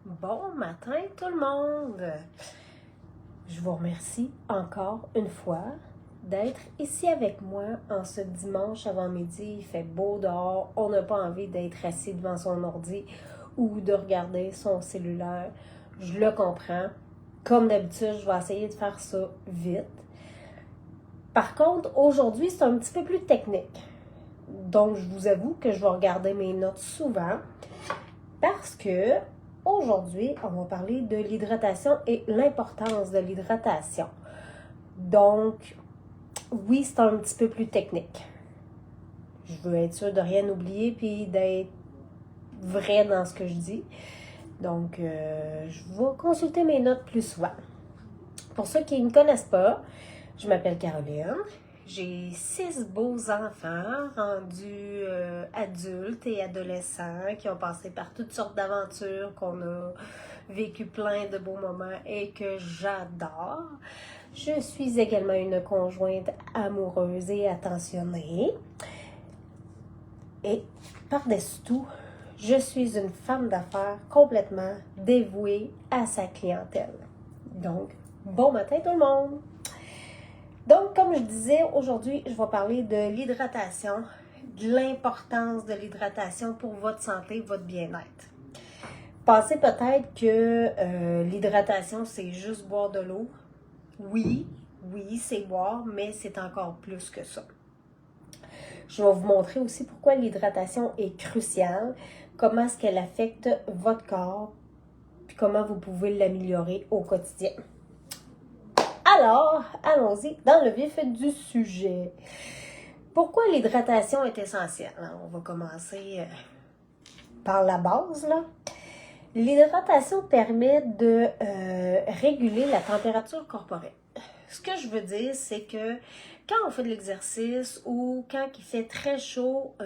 Bon matin tout le monde! Je vous remercie encore une fois d'être ici avec moi en ce dimanche avant-midi. Il fait beau dehors, on n'a pas envie d'être assis devant son ordi ou de regarder son cellulaire. Je le comprends. Comme d'habitude, je vais essayer de faire ça vite. Par contre, aujourd'hui, c'est un petit peu plus technique. Donc, je vous avoue que je vais regarder mes notes souvent parce que aujourd'hui, on va parler de l'hydratation et l'importance de l'hydratation. Donc, oui, c'est un petit peu plus technique. Je veux être sûre de rien oublier puis d'être vrai dans ce que je dis. Donc, je vais consulter mes notes plus souvent. Pour ceux qui ne me connaissent pas, je m'appelle Caroline. J'ai 6 beaux enfants rendus adultes et adolescents qui ont passé par toutes sortes d'aventures, qu'on a vécu plein de beaux moments et que j'adore. Je suis également une conjointe amoureuse et attentionnée. Et par-dessus tout, je suis une femme d'affaires complètement dévouée à sa clientèle. Donc, bon matin tout le monde! Donc, comme je disais, aujourd'hui, je vais parler de l'hydratation, de l'importance de l'hydratation pour votre santé, votre bien-être. Pensez peut-être que l'hydratation, c'est juste boire de l'eau. Oui, c'est boire, mais c'est encore plus que ça. Je vais vous montrer aussi pourquoi l'hydratation est cruciale, comment est-ce qu'elle affecte votre corps, puis comment vous pouvez l'améliorer au quotidien. Alors, allons-y dans le vif du sujet. Pourquoi l'hydratation est essentielle? Alors, on va commencer par la base, là. L'hydratation permet de réguler la température corporelle. Ce que je veux dire, c'est que quand on fait de l'exercice ou quand il fait très chaud,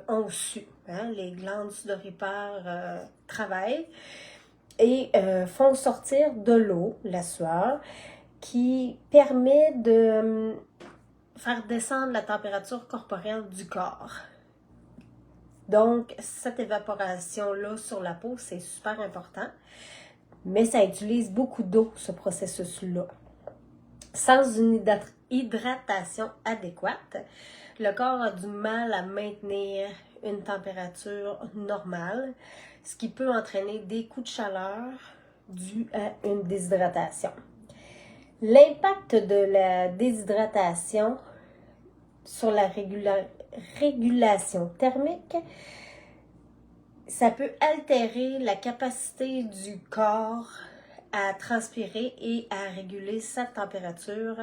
on sue. Hein? Les glandes sudoripaires travaillent et font sortir de l'eau, la sueur, qui permet de faire descendre la température corporelle du corps. Donc, cette évaporation-là sur la peau, c'est super important, mais ça utilise beaucoup d'eau, ce processus-là. Sans une hydratation adéquate, le corps a du mal à maintenir une température normale, ce qui peut entraîner des coups de chaleur dus à une déshydratation. L'impact de la déshydratation sur la régulation thermique, ça peut altérer la capacité du corps à transpirer et à réguler sa température,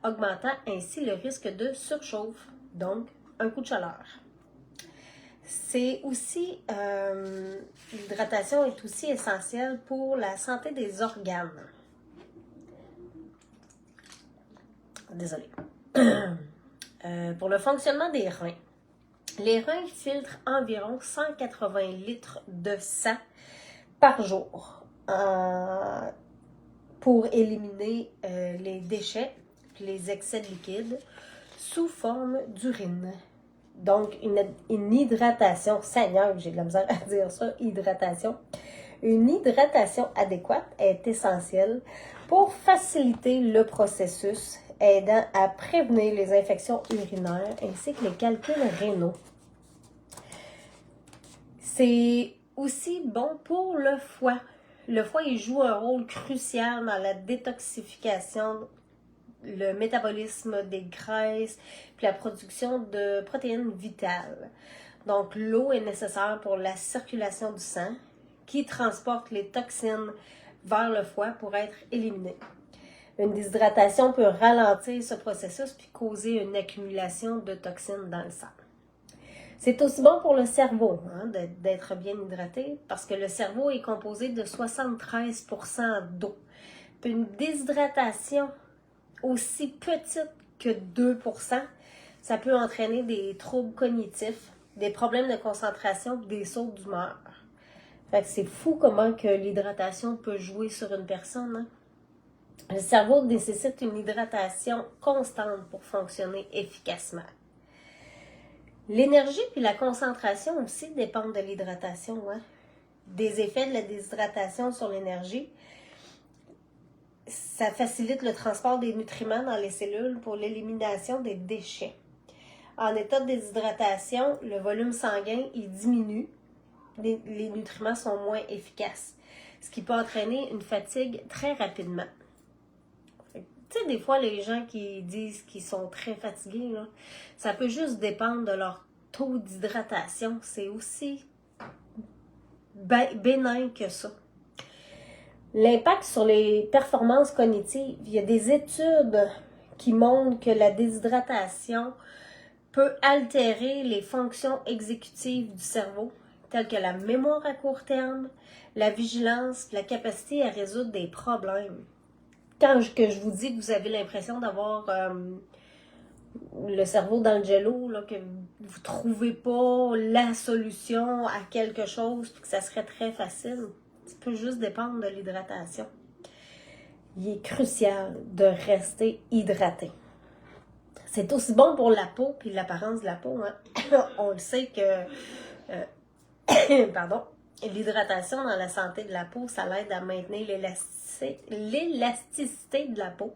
augmentant ainsi le risque de surchauffe, donc un coup de chaleur. C'est aussi, l'hydratation est aussi essentielle pour la santé des organes. Désolée. Pour le fonctionnement des reins. Les reins filtrent environ 180 litres de sang par jour pour éliminer les déchets et les excès de liquide sous forme d'urine. Donc, une hydratation, Seigneur, j'ai de la misère à dire ça, hydratation. Une hydratation adéquate est essentielle pour faciliter le processus aidant à prévenir les infections urinaires ainsi que les calculs rénaux. C'est aussi bon pour le foie. Le foie, il joue un rôle crucial dans la détoxification, le métabolisme des graisses, puis la production de protéines vitales. Donc, l'eau est nécessaire pour la circulation du sang qui transporte les toxines vers le foie pour être éliminées. Une déshydratation peut ralentir ce processus puis causer une accumulation de toxines dans le sang. C'est aussi bon pour le cerveau d'être bien hydraté parce que le cerveau est composé de 73% d'eau. Puis une déshydratation aussi petite que 2%, ça peut entraîner des troubles cognitifs, des problèmes de concentration, des sauts d'humeur. Fait que c'est fou comment que l'hydratation peut jouer sur une personne. Hein? Le cerveau nécessite une hydratation constante pour fonctionner efficacement. L'énergie puis la concentration aussi dépendent de l'hydratation. Hein? des effets de la déshydratation sur l'énergie. Ça facilite le transport des nutriments dans les cellules pour l'élimination des déchets. En état de déshydratation, le volume sanguin il diminue, les nutriments sont moins efficaces, ce qui peut entraîner une fatigue très rapidement. Tu sais, des fois, les gens qui disent qu'ils sont très fatigués, là, ça peut juste dépendre de leur taux d'hydratation. C'est aussi bénin que ça. L'impact sur les performances cognitives. Il y a des études qui montrent que la déshydratation peut altérer les fonctions exécutives du cerveau, telles que la mémoire à court terme, la vigilance, la capacité à résoudre des problèmes. Quand je vous dis que vous avez l'impression d'avoir le cerveau dans le jello, là, que vous ne trouvez pas la solution à quelque chose, puis que ça serait très facile, ça peut juste dépendre de l'hydratation. Il est crucial de rester hydraté. C'est aussi bon pour la peau puis l'apparence de la peau. Hein? On le sait que l'hydratation dans la santé de la peau, ça l'aide à maintenir l'élasticité de la peau,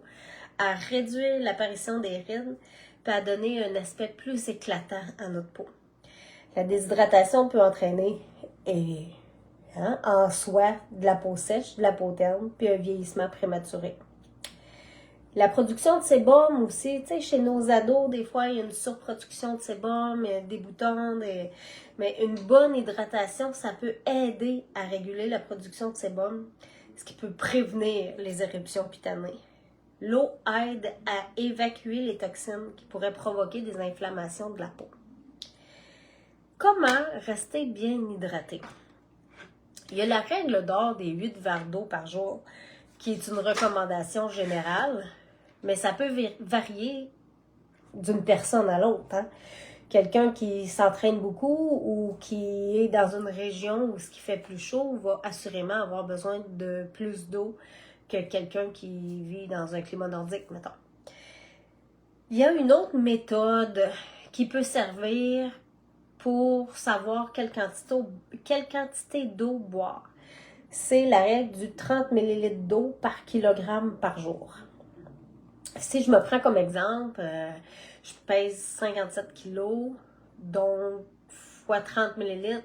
à réduire l'apparition des rides, puis à donner un aspect plus éclatant à notre peau. La déshydratation peut entraîner en soi de la peau sèche, de la peau terne, puis un vieillissement prématuré. La production de sébum aussi, tu sais, chez nos ados, des fois, il y a une surproduction de sébum, des boutons, mais une bonne hydratation, ça peut aider à réguler la production de sébum, ce qui peut prévenir les éruptions cutanées. L'eau aide à évacuer les toxines qui pourraient provoquer des inflammations de la peau. Comment rester bien hydraté? Il y a la règle d'or des 8 verres d'eau par jour, qui est une recommandation générale, mais ça peut varier d'une personne à l'autre. Hein? Quelqu'un qui s'entraîne beaucoup ou qui est dans une région où ce qui fait plus chaud va assurément avoir besoin de plus d'eau que quelqu'un qui vit dans un climat nordique, mettons. Il y a une autre méthode qui peut servir pour savoir quelle quantité d'eau boire. C'est la règle du 30 ml d'eau par kilogramme par jour. Si je me prends comme exemple, je pèse 57 kg, donc fois 30 ml,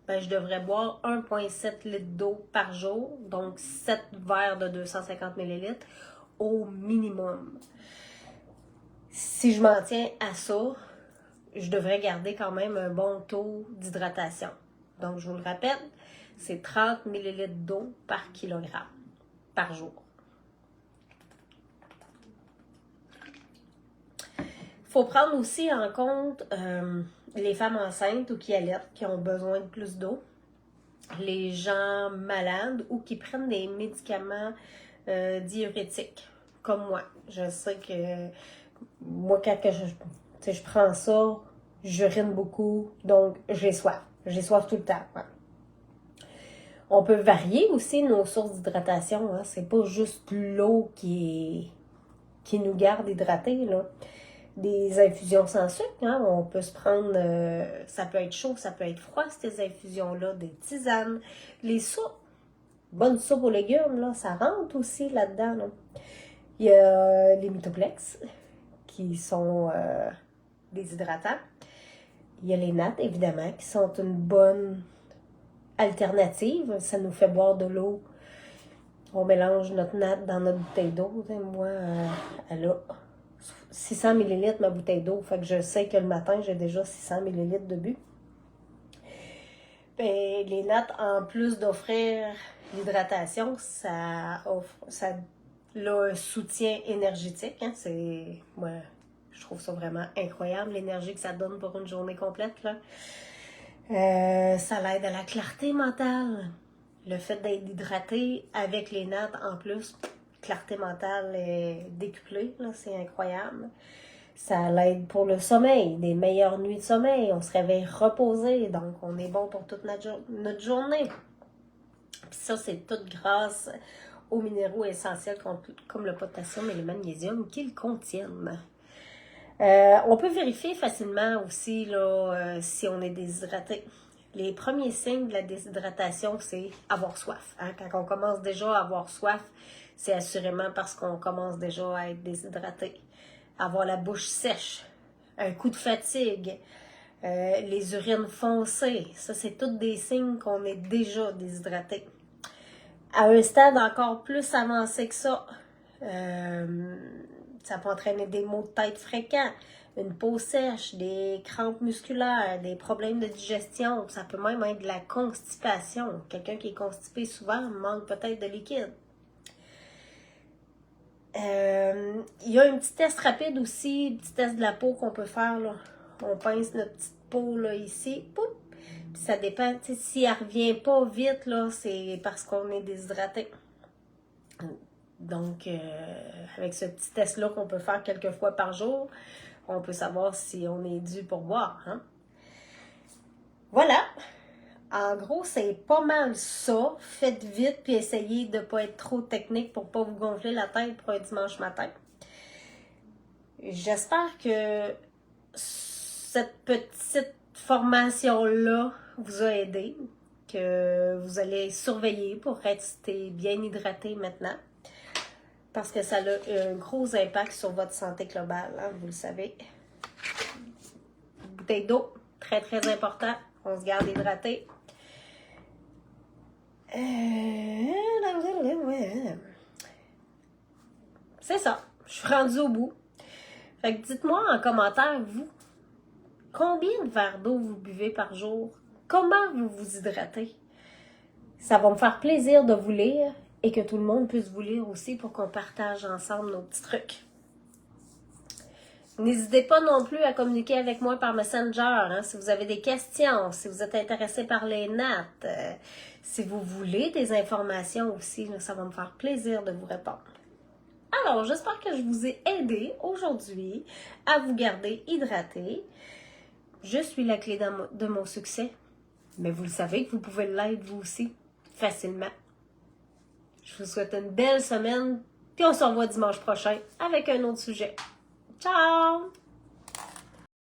je devrais boire 1,7 litre d'eau par jour, donc 7 verres de 250 ml au minimum. Si je m'en tiens à ça, je devrais garder quand même un bon taux d'hydratation. Donc, je vous le répète, c'est 30 ml d'eau par kilogramme par jour. Il faut prendre aussi en compte les femmes enceintes ou qui allaitent, qui ont besoin de plus d'eau, les gens malades ou qui prennent des médicaments diurétiques, comme moi. Je sais que moi, quand je prends ça, j'urine beaucoup, donc j'ai soif. J'ai soif tout le temps. Ouais. On peut varier aussi nos sources d'hydratation. Hein. C'est pas juste l'eau qui nous garde hydratés, là. Des infusions sans sucre, hein? On peut se prendre, ça peut être chaud, ça peut être froid, ces infusions-là, des tisanes, les soupes, bonne soupe aux légumes, là, ça rentre aussi là-dedans. Là. Il y a les Mytoplex, qui sont des hydratants. Il y a les nattes, évidemment, qui sont une bonne alternative. Ça nous fait boire de l'eau. On mélange notre natte dans notre bouteille d'eau. Moi, elle a 600 ml ma bouteille d'eau. Fait que je sais que le matin, j'ai déjà 600 ml de bu. Ben, les nattes, en plus d'offrir l'hydratation, ça a un soutien énergétique. Hein. Je trouve ça vraiment incroyable, l'énergie que ça donne pour une journée complète. Là. Ça l'aide à la clarté mentale. Le fait d'être hydraté avec les nattes en plus, clarté mentale est décuplée, là, c'est incroyable. Ça l'aide pour le sommeil, des meilleures nuits de sommeil. On se réveille reposé, donc on est bon pour toute notre journée. Puis ça, c'est tout grâce aux minéraux essentiels comme le potassium et le magnésium qu'ils contiennent. On peut vérifier facilement aussi là, si on est déshydraté. Les premiers signes de la déshydratation, c'est avoir soif. Hein? Quand on commence déjà à avoir soif, c'est assurément parce qu'on commence déjà à être déshydraté. Avoir la bouche sèche, un coup de fatigue, les urines foncées, ça c'est tous des signes qu'on est déjà déshydraté. À un stade encore plus avancé que ça, ça peut entraîner des maux de tête fréquents, une peau sèche, des crampes musculaires, des problèmes de digestion, ça peut même être de la constipation. Quelqu'un qui est constipé souvent manque peut-être de liquide. Il y a un petit test rapide aussi, un petit test de la peau qu'on peut faire, là. On pince notre petite peau là, ici, poup, puis ça dépend, si elle ne revient pas vite, là, c'est parce qu'on est déshydraté. Donc, avec ce petit test-là qu'on peut faire quelques fois par jour, on peut savoir si on est dû pour boire. Hein? Voilà. En gros, c'est pas mal ça. Faites vite puis essayez de ne pas être trop technique pour ne pas vous gonfler la tête pour un dimanche matin. J'espère que cette petite formation-là vous a aidé, que vous allez surveiller pour rester bien hydraté maintenant. Parce que ça a un gros impact sur votre santé globale, hein, vous le savez. Bouteille d'eau, très très important. On se garde hydraté. C'est ça. Je suis rendue au bout. Fait que dites-moi en commentaire, vous, combien de verres d'eau vous buvez par jour? Comment vous vous hydratez? Ça va me faire plaisir de vous lire et que tout le monde puisse vous lire aussi pour qu'on partage ensemble nos petits trucs. N'hésitez pas non plus à communiquer avec moi par Messenger, hein, si vous avez des questions, si vous êtes intéressé par les nattes, si vous voulez des informations aussi, là, ça va me faire plaisir de vous répondre. Alors, j'espère que je vous ai aidé aujourd'hui à vous garder hydraté. Je suis la clé de mon succès, mais vous le savez que vous pouvez l'être vous aussi, facilement. Je vous souhaite une belle semaine, puis on se revoit dimanche prochain avec un autre sujet. Ciao!